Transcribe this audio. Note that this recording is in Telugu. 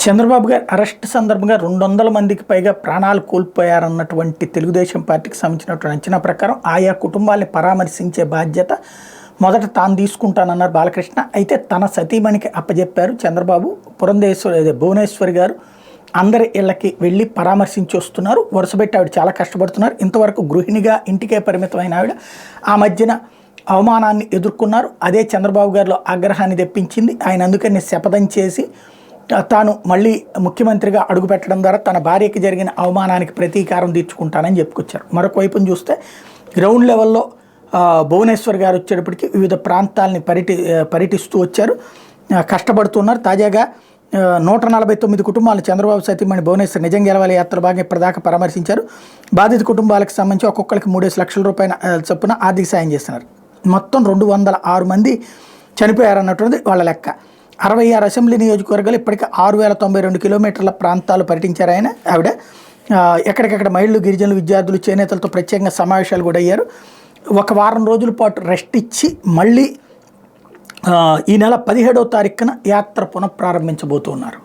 చంద్రబాబు గారి అరెస్ట్ సందర్భంగా 200 మందికి పైగా ప్రాణాలు కోల్పోయారన్నటువంటి తెలుగుదేశం పార్టీకి సంబంధించినటువంటి అంచనా ప్రకారం ఆయా కుటుంబాల్ని పరామర్శించే బాధ్యత మొదట తాను తీసుకుంటానన్నారు బాలకృష్ణ. అయితే తన సతీమణికి అప్పజెప్పారు చంద్రబాబు. భువనేశ్వరి గారు అందరి ఇళ్ళకి వెళ్ళి పరామర్శించి వస్తున్నారు. వరుసపెట్టి ఆవిడ చాలా కష్టపడుతున్నారు. ఇంతవరకు గృహిణిగా ఇంటికే పరిమితమైన ఆవిడ ఆ మధ్యన అవమానాన్ని ఎదుర్కొన్నారు. అదే చంద్రబాబు గారిలో ఆగ్రహాన్ని తెప్పించింది. ఆయన అందుకని శపథం చేసి తాను మళ్ళీ ముఖ్యమంత్రిగా అడుగుపెట్టడం ద్వారా తన భార్యకి జరిగిన అవమానానికి ప్రతీకారం తీర్చుకుంటానని చెప్పుకొచ్చారు. మరొక వైపున చూస్తే గ్రౌండ్ లెవెల్లో భువనేశ్వర్ గారు వచ్చేటప్పటికి వివిధ ప్రాంతాలని పర్యటిస్తూ వచ్చారు, కష్టపడుతున్నారు. తాజాగా 149 కుటుంబాలు చంద్రబాబు సతీమణి భువనేశ్వర్ నిజం గెలవాలి యాత్ర భాగంగా ఇప్పటిదాకా పరామర్శించారు. బాధిత కుటుంబాలకు సంబంధించి ఒక్కొక్కరికి 3 లక్షల రూపాయల చొప్పున ఆర్థిక సాయం చేస్తున్నారు. మొత్తం 206 మంది చనిపోయారన్నటువంటిది వాళ్ళ లెక్క. 66 అసెంబ్లీ నియోజకవర్గాలు ఇప్పటికీ 6092 కిలోమీటర్ల ప్రాంతాలు పర్యటించారు ఆవిడ. ఎక్కడికక్కడ మహిళలు, గిరిజనులు, విద్యార్థులు, చేనేతలతో ప్రత్యేకంగా సమావేశాలు కూడా అయ్యారు. ఒక వారం రోజుల పాటు రెస్ట్ ఇచ్చి మళ్ళీ ఈ నెల 17వ తారీఖున యాత్ర పునఃప్రారంభించబోతున్నారు.